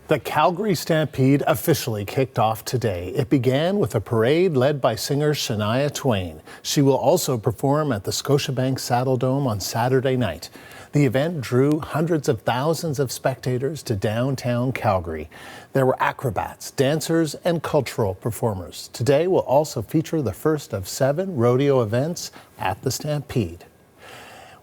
The Calgary Stampede officially kicked off today. It began with a parade led by singer Shania Twain. She will also perform at the Scotiabank Saddledome on Saturday night. The event drew hundreds of thousands of spectators to downtown Calgary. There were acrobats, dancers, and cultural performers. Today will also feature the first of 7 rodeo events at the Stampede.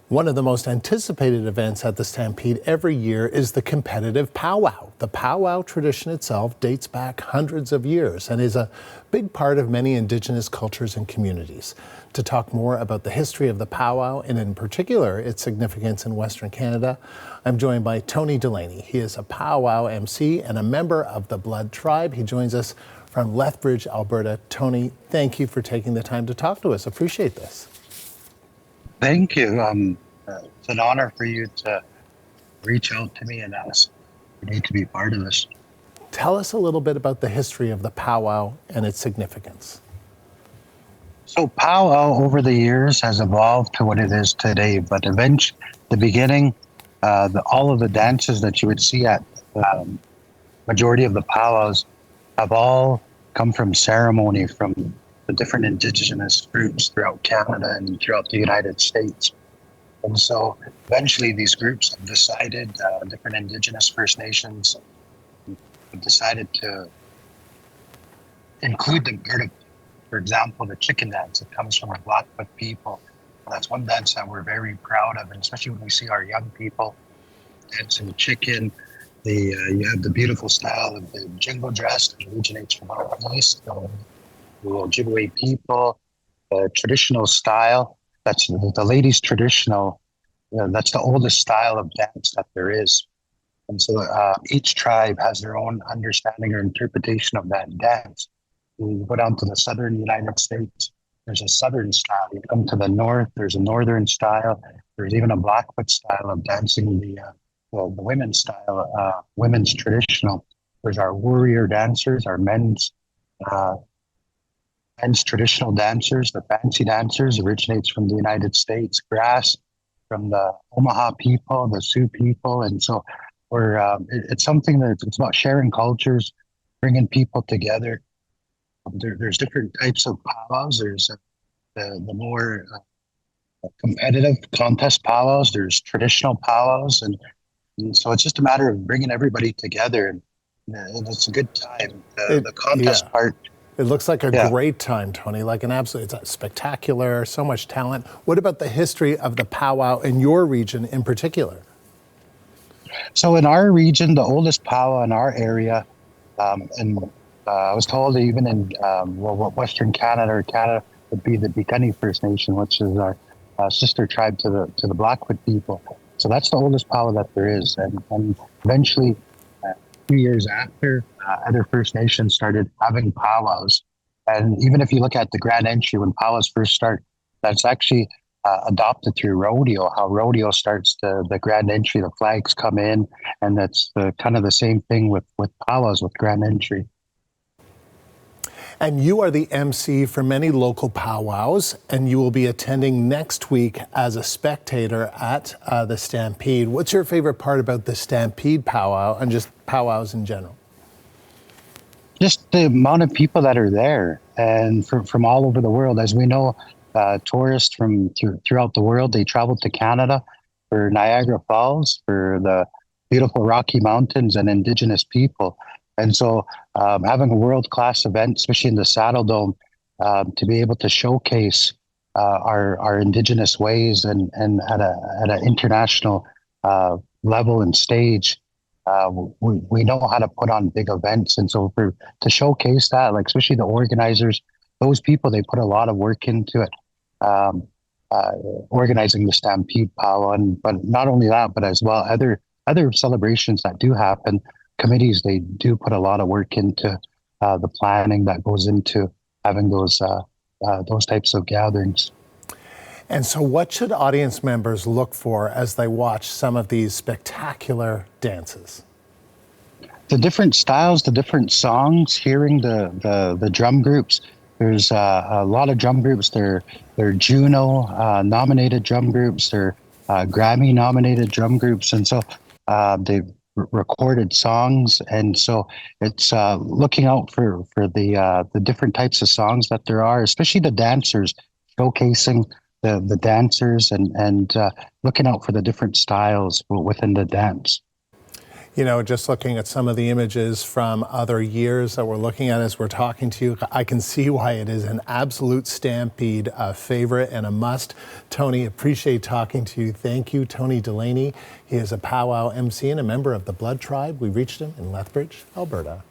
One of the most anticipated events at the Stampede every year is the competitive powwow. The powwow tradition itself dates back hundreds of years and is a big part of many Indigenous cultures and communities. To talk more about the history of the powwow and in particular its significance in Western Canada, I'm joined by Tony Delaney. He is a powwow Emcee and a member of the Blood Tribe. He joins us from Lethbridge, Alberta. Tony, thank you for taking the time to talk to us. Appreciate this. Thank you. It's an honor for you to reach out to me and ask me to be part of this. Tell us a little bit about the history of the powwow and its significance. So powwow over the years has evolved to what it is today, but eventually, the beginning, all of the dances that you would see at majority of the powwows have all come from ceremony from the different Indigenous groups throughout Canada and throughout the United States. And so eventually these groups have decided, different Indigenous First Nations have decided to include them. For example, the chicken dance, it comes from the Blackfoot people. That's one dance that we're very proud of, and especially when we see our young people dancing the chicken. You have the beautiful style of the jingle dress that originates from our east. The Ojibwe people, traditional style. That's the ladies' traditional. That's the oldest style of dance that there is. And so each tribe has their own understanding or interpretation of that dance. You go down to the southern United States, there's a southern style. You come to the north, there's a northern style. There's even a Blackfoot style of dancing, the women's style, women's traditional. There's our warrior dancers, our men's traditional dancers. The fancy dancers originates from the United States. Grass from the Omaha people, the Sioux people, and so it's something that it's about sharing cultures, bringing people together. There's different types of powwows. There's the more competitive contest powwows. There's traditional powwows, and so it's just a matter of bringing everybody together, and it's a good time. The contest part. It looks like a great time, Tony, like an absolute, it's spectacular, so much talent. What about the history of the powwow in your region in particular? So in our region, the oldest powwow in our area, and I was told even in Western Canada or Canada would be the Delaney First Nation, which is our sister tribe to the Blackfoot people. So that's the oldest powwow that there is. And eventually, a few years after, other First Nations started having powwows. And even if you look at the Grand Entry, when powwows first start, that's actually adopted through rodeo, how rodeo starts the Grand Entry, the flags come in, and that's kind of the same thing with powwows with Grand Entry. And you are the Emcee for many local powwows, and you will be attending next week as a spectator at the Stampede. What's your favorite part about the Stampede powwow and just powwows in general? Just the amount of people that are there, and from all over the world. As we know, tourists from throughout the world, they travel to Canada for Niagara Falls, for the beautiful Rocky Mountains and Indigenous people. And so having a world-class event, especially in the Saddledome, to be able to showcase our Indigenous ways and at an international level and stage, we know how to put on big events. And so to showcase that, like especially the organizers, those people, they put a lot of work into it, organizing the Stampede powwow. But not only that, but as well other celebrations that do happen. Committees, they do put a lot of work into the planning that goes into having those types of gatherings. And so what should audience members look for as they watch some of these spectacular dances? The different styles, the different songs, hearing the drum groups. There's a lot of drum groups. They're Juno nominated drum groups. They're Grammy nominated drum groups. And so recorded songs, and so it's looking out for the different types of songs that there are, especially the dancers, showcasing the dancers and looking out for the different styles within the dance. You know, just looking at some of the images from other years that we're looking at as we're talking to you, I can see why it is an absolute Stampede favorite and a must. Tony, appreciate talking to you. Thank you. Tony Delaney. He is a powwow MC and a member of the Blood Tribe. We reached him in Lethbridge, Alberta.